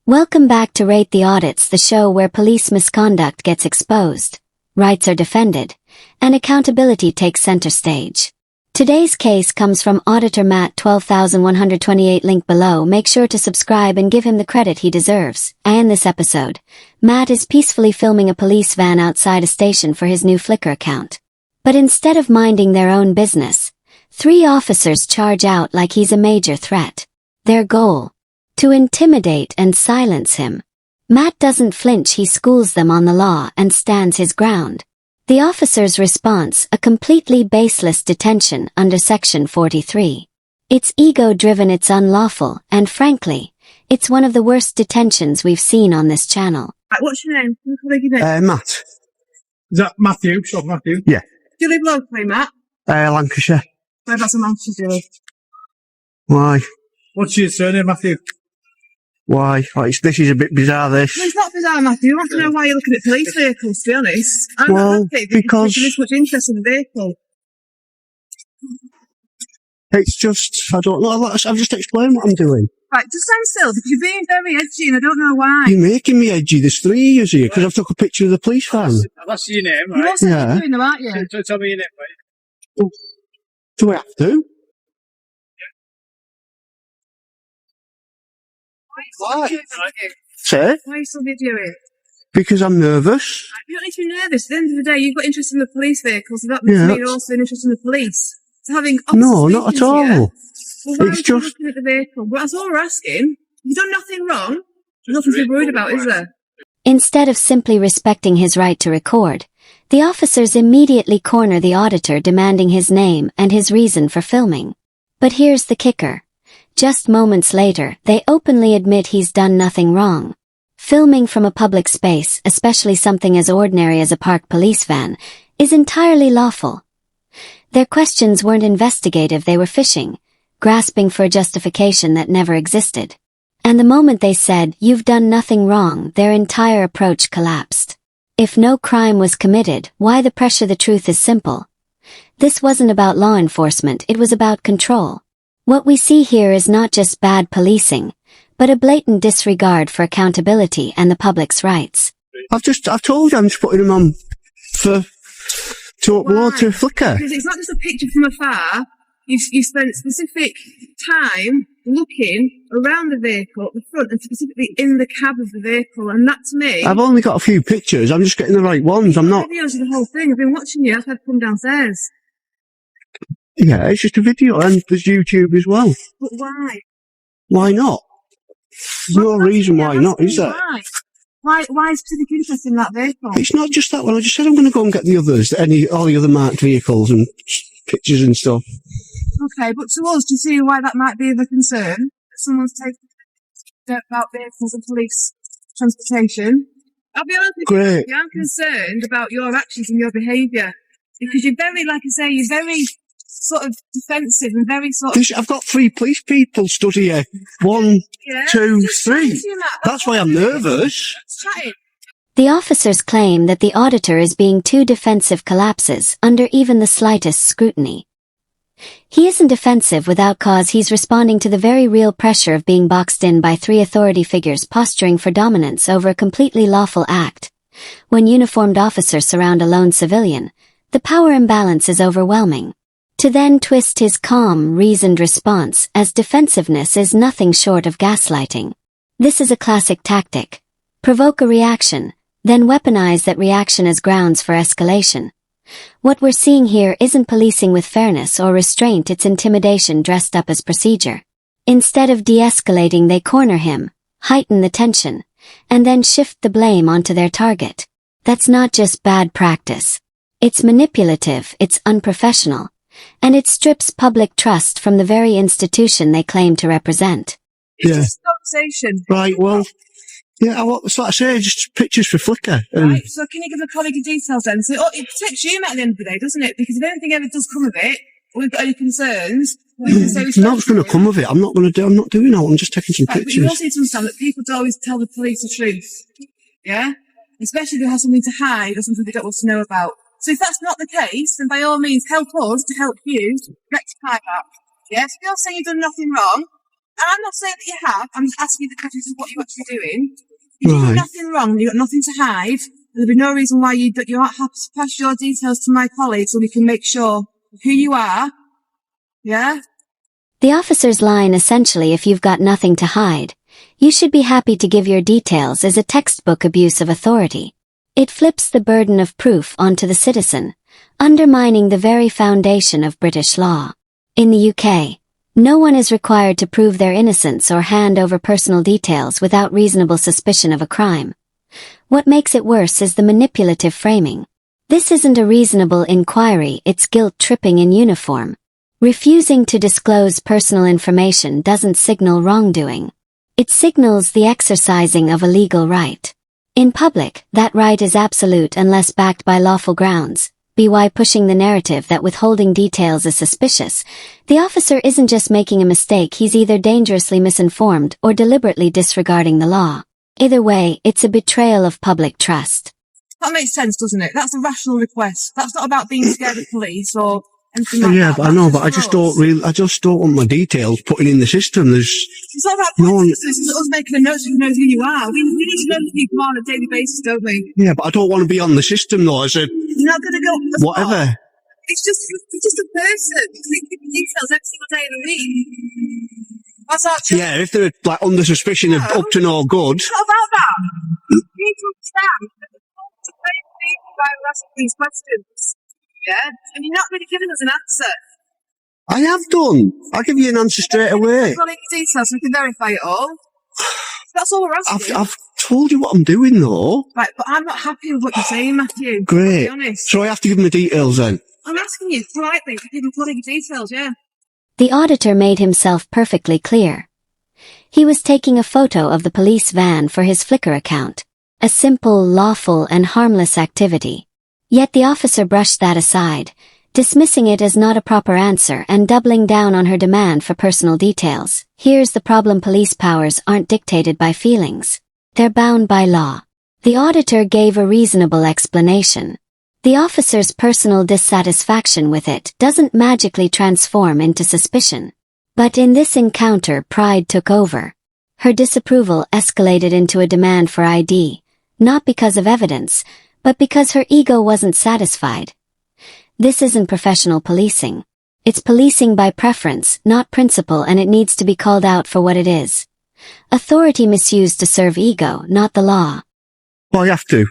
Welcome back to Rate the Audits, the show where police misconduct gets exposed, rights are defended, and accountability takes center stage. Today's case comes from Auditor Matt 12128, link below. Make sure to subscribe and give him the credit he deserves. In this episode, Matt is peacefully filming a police van outside a station for his new Flickr account. But instead of minding their own business, 3 officers charge out like he's a major threat. Their goal? To intimidate and silence him. Matt doesn't flinch, he schools them on the law and stands his ground. The officer's response, a completely baseless detention under Section 43. It's ego-driven, it's unlawful, and frankly, it's one of the worst detentions we've seen on this channel. Right, what's your name? Matt. Is that Matthew? Shop Matthew? Yeah. Do you live locally, Matt? Lancashire. Whereabouts in Lancashire do you live? Why? What's your surname, Matthew? Why? This is a bit bizarre, this. Well, it's not bizarre, Matthew. I want to know why you're looking at police vehicles, to be honest. I'm Well, not happy because- you're this much interest in the vehicle. It's just, I don't know, I've just explained what I'm doing. Right, just stand still, because you're being very edgy and I don't know why. You're making me edgy. There's 3 years here because I've took a picture of the police van. That's your name, You're right? also Yeah. doing them, aren't you? Tell me your name, mate. Do I have to? Why? Say? Why are you still videoing? Because I'm nervous. You don't need to be nervous. At the end of the day, you've got interest in the police vehicles, so that means Yeah. you're also interested in the police. So having No, officers not at speaking to you, all. well, why It's aren't you just- looking at the vehicle? Well, that's all we're asking. You've done nothing wrong. There's nothing to be worried about, is there? Instead of simply respecting his right to record, the officers immediately corner the auditor, demanding his name and his reason for filming. But here's the kicker. Just moments later, they openly admit he's done nothing wrong. Filming from a public space, especially something as ordinary as a parked police van, is entirely lawful. Their questions weren't investigative, they were fishing, grasping for a justification that never existed. And the moment they said, "You've done nothing wrong," their entire approach collapsed. If no crime was committed, why the pressure? The truth is simple. This wasn't about law enforcement, it was about control. What we see here is not just bad policing, but a blatant disregard for accountability and the public's rights. I've told you I'm just putting them on to upload to Flickr. Because it's not just a picture from afar. You spent specific time looking around the vehicle at the front and specifically in the cab of the vehicle, and that to me... I've only got a few pictures. I'm just getting the right ones. I'm not... Videos of the whole thing. I've been watching you. I've had to come downstairs. Yeah, it's just a video, and there's YouTube as well. But why? Why not? There's no reason why not, is there? Why specific interest in that vehicle? It's not just that one. I just said I'm going to go and get the others, all the other marked vehicles and pictures and stuff. Okay, but to us, to see why that might be of a concern, that someone's taking about vehicles and police transportation. I'll be honest with Great. you, I'm concerned about your actions and your behaviour. Because you're very, like I say, you're very sort of defensive and very sort of... I've got 3 police people stood here. 1, Yeah, 2, just 3. chatting to you, Matt. That's why I'm nervous. Chatting. The officers claim that the auditor is being too defensive, collapses under even the slightest scrutiny. He isn't defensive without cause, he's responding to the very real pressure of being boxed in by 3 authority figures posturing for dominance over a completely lawful act. When uniformed officers surround a lone civilian, the power imbalance is overwhelming. To then twist his calm, reasoned response as defensiveness is nothing short of gaslighting. This is a classic tactic. Provoke a reaction, then weaponize that reaction as grounds for escalation. What we're seeing here isn't policing with fairness or restraint, it's intimidation dressed up as procedure. Instead of de-escalating, they corner him, heighten the tension, and then shift the blame onto their target. That's not just bad practice. It's manipulative, it's unprofessional, and it strips public trust from the very institution they claim to represent. It's Yeah. just a conversation. Right, well, yeah, it's like I say, just pictures for Flickr. Right, so can you give a colleague your details then? So it protects you at the end of the day, doesn't it? Because if anything ever does come of it, or we've got any concerns, we can say we spoke Nothing's going to come of it. I'm not doing that. I'm just taking some Right, but you pictures. also need to understand that people don't always tell the police the truth. Yeah? Especially if they have something to hide or something they don't want to know about. So if that's not the case, then by all means help us to help you rectify that. Yes? If you're saying you've done nothing wrong, I'm not saying that you have. I'm just asking you the questions of what you're actually doing. You do Right. nothing wrong. You've got nothing to hide. There'll be no reason why you aren't happy to pass your details to my colleagues so we can make sure who you are. Yeah? The officer's line essentially, if you've got nothing to hide, you should be happy to give your details, is a textbook abuse of authority. It flips the burden of proof onto the citizen, undermining the very foundation of British law. In the UK, no one is required to prove their innocence or hand over personal details without reasonable suspicion of a crime. What makes it worse is the manipulative framing. This isn't a reasonable inquiry, it's guilt-tripping in uniform. Refusing to disclose personal information doesn't signal wrongdoing. It signals the exercising of a legal right. In public, that right is absolute unless backed by lawful grounds. By pushing the narrative that withholding details is suspicious, the officer isn't just making a mistake, he's either dangerously misinformed or deliberately disregarding the law. Either way, it's a betrayal of public trust. That makes sense, doesn't it? That's a rational request. That's not about being scared of police or anything like Yeah, that. but I know, but I just don't want my details putting in the system. It's not about No one- police, it's just us making a note so we know who you are. We need to know who people are on a daily basis, don't we? Yeah, but I don't want to be on the system though. I said, You're not going to go... whatever. It's just a person. You give me details every single day of the week. What's that? Yeah, if they're like under suspicion of up to no good. It's not about that. You need to understand that the point to pay people by asking these questions. Yeah? And you're not really giving us an answer. I have done. I'll give you an answer straight away. We've got any details so we can verify it all. That's all we're asking. I've told you what I'm doing though. Right, but I'm not happy with what you're saying, Matthew. Great. To be honest. So I have to give them the details then. I'm asking you politely to give me colleague details, yeah? The auditor made himself perfectly clear. He was taking a photo of the police van for his Flickr account. A simple, lawful, and harmless activity. Yet the officer brushed that aside, dismissing it as not a proper answer and doubling down on her demand for personal details. Here's the problem: police powers aren't dictated by feelings. They're bound by law. The auditor gave a reasonable explanation. The officer's personal dissatisfaction with it doesn't magically transform into suspicion. But in this encounter, pride took over. Her disapproval escalated into a demand for ID, not because of evidence, but because her ego wasn't satisfied. This isn't professional policing. It's policing by preference, not principle, and it needs to be called out for what it is. Authority misused to serve ego, not the law. Well, I have to.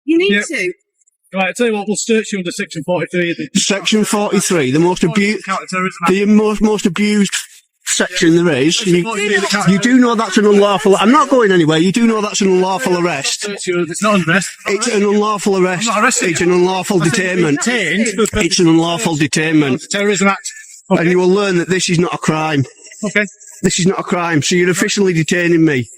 You need Yep. to. Right, I tell you what, we'll search you under Section 43. Section 43, the most abused, Counter-terrorism. the most abused section there is. Section 43 of the Counter- You do know that's an unlawful. I'm not going anywhere. You do know that's an unlawful arrest. Search you, it's not arrest. It's an unlawful arrest. I'm not arresting It's you. an unlawful detainment. Detained for the purpose It's an unlawful detainment. of Terrorism Act. And Okay. you will learn that this is not a crime. Okay. This is not a crime. So you're officially detaining me.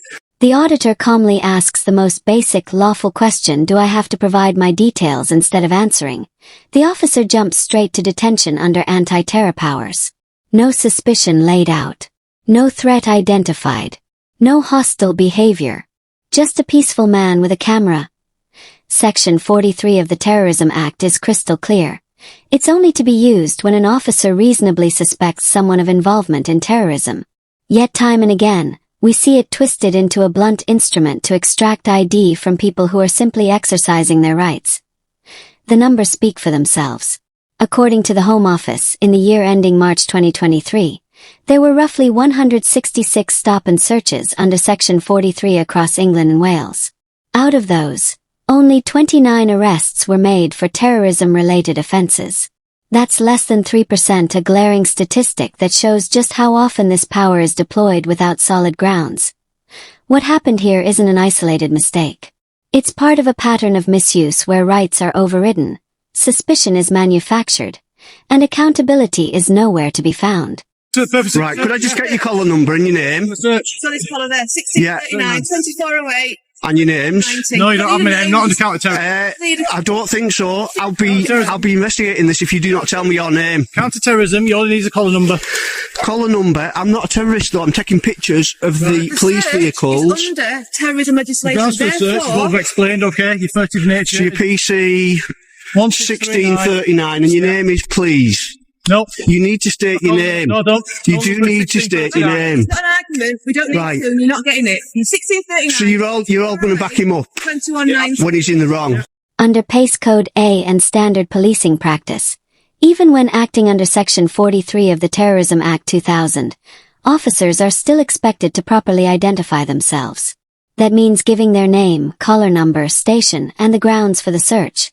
The auditor calmly asks the most basic lawful question: do I have to provide my details? Instead of answering, the officer jumps straight to detention under anti-terror powers. No suspicion laid out. No threat identified. No hostile behavior. Just a peaceful man with a camera. Section 43 of the Terrorism Act is crystal clear. It's only to be used when an officer reasonably suspects someone of involvement in terrorism. Yet time and again, we see it twisted into a blunt instrument to extract ID from people who are simply exercising their rights. The numbers speak for themselves. According to the Home Office, in the year ending March 2023, there were roughly 166 stop and searches under Section 43 across England and Wales. Out of those, only 29 arrests were made for terrorism-related offences. That's less than 3%, a glaring statistic that shows just how often this power is deployed without solid grounds. What happened here isn't an isolated mistake. It's part of a pattern of misuse where rights are overridden, suspicion is manufactured, and accountability is nowhere to be found. To the purpose of Right, could I just get your collar number and your name? the search? So this collar there, 1639, 2408, And your names? 90. No, you don't have my name, not under counter-terrorism. I don't think so. I'll be investigating this if you do not tell me your name. Counter-terrorism, you only need a collar number. Collar number. I'm not a terrorist though. I'm taking pictures of the police search vehicles. is under terrorism legislation. Grounds for the search, Therefore, as I've explained, okay? Your furtive nature. So your PC 1639 and your name is please. No. You need to state your name. No, don't. You do need to state your name. It's not an argument. We don't need Right. to, and you're not getting it. You're 1639. So you're all going to back him up 2190. when he's in the wrong. Under Pace Code A and standard policing practice, even when acting under Section 43 of the Terrorism Act 2000, officers are still expected to properly identify themselves. That means giving their name, collar number, station, and the grounds for the search.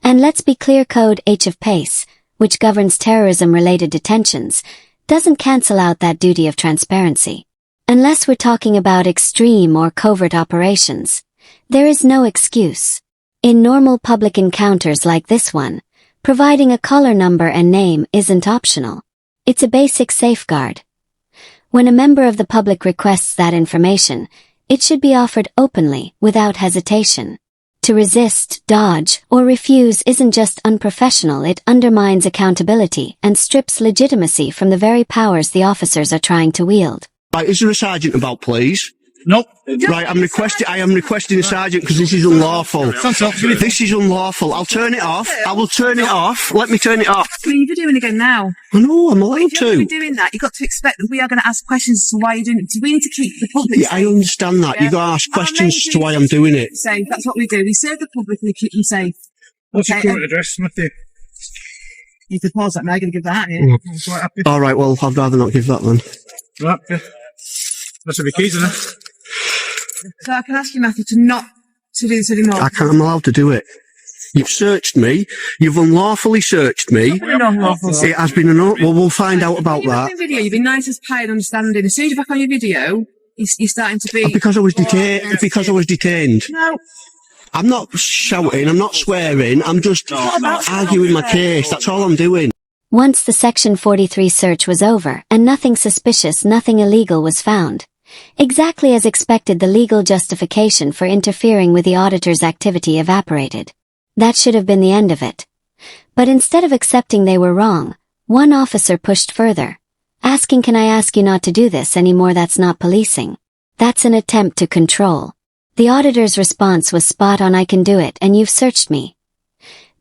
And let's be clear, Code H of Pace, which governs terrorism-related detentions, doesn't cancel out that duty of transparency. Unless we're talking about extreme or covert operations, there is no excuse. In normal public encounters like this one, providing a collar number and name isn't optional. It's a basic safeguard. When a member of the public requests that information, it should be offered openly, without hesitation. To resist, dodge, or refuse isn't just unprofessional, it undermines accountability and strips legitimacy from the very powers the officers are trying to wield. Right, is there a sergeant about, please? Nope. Right, I am requesting a sergeant because this is unlawful. This is unlawful. I'll turn it off. I will turn it off. Let me turn it off. What are you doing again now? I know, I'm allowed If you're going to to. be doing that, you've got to expect that we are going to ask questions as to why you're doing it. We need to keep the public Yeah, I understand that. You've got to ask questions as to why I'm doing it. safe. That's what we do. We serve the public and we keep them safe. What's your Okay, current address, Matthew? You could pause that now. You're going to give that, yeah? Right, happy. All right, well, I'd rather not give that then. Right, okay. That's a big keys, isn't it? So I can ask you, Matthew, to not to do this anymore. I'm allowed to do it. You've searched me. You've unlawfully searched me. It has been well, we'll find out about You've that. been video, you've been nice as pie and understanding. As soon as you're back on your video, you're starting to be... Because I was detained. Because I was detained. No. I'm not shouting. I'm not swearing. I'm just arguing my case. That's all I'm doing. Once the Section 43 search was over and nothing suspicious, nothing illegal was found, exactly as expected, the legal justification for interfering with the auditor's activity evaporated. That should have been the end of it. But instead of accepting they were wrong, one officer pushed further, asking, "Can I ask you not to do this anymore? That's not policing. That's an attempt to control." The auditor's response was spot on. "I can do it, and you've searched me."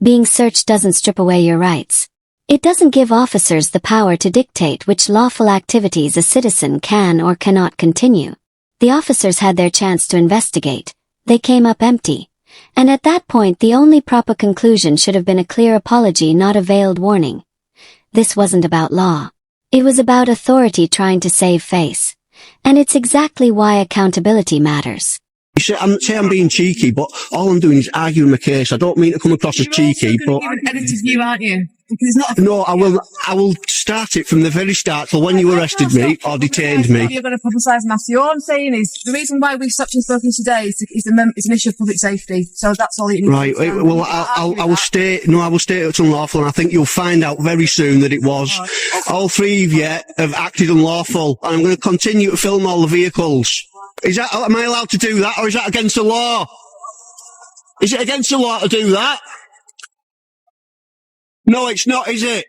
Being searched doesn't strip away your rights. It doesn't give officers the power to dictate which lawful activities a citizen can or cannot continue. The officers had their chance to investigate. They came up empty. And at that point, the only proper conclusion should have been a clear apology, not a veiled warning. This wasn't about law. It was about authority trying to save face. And it's exactly why accountability matters. You say I'm being cheeky, but all I'm doing is arguing my case. I don't mean to come across as cheeky, but... You're an edited view, aren't you? Because it's not a... No, I will start it from the very start till when you arrested me or detained me. You're going to publicise Matthew. All I'm saying is, the reason why we've stopped and spoken today is an issue of public safety. So that's all you need Right, to understand. well, I will state it's unlawful, and I think you'll find out very soon that it was. All three of you have acted unlawful, and I'm going to continue to film all the vehicles. Am I allowed to do that, or is that against the law? Is it against the law to do that? No, it's not, is it?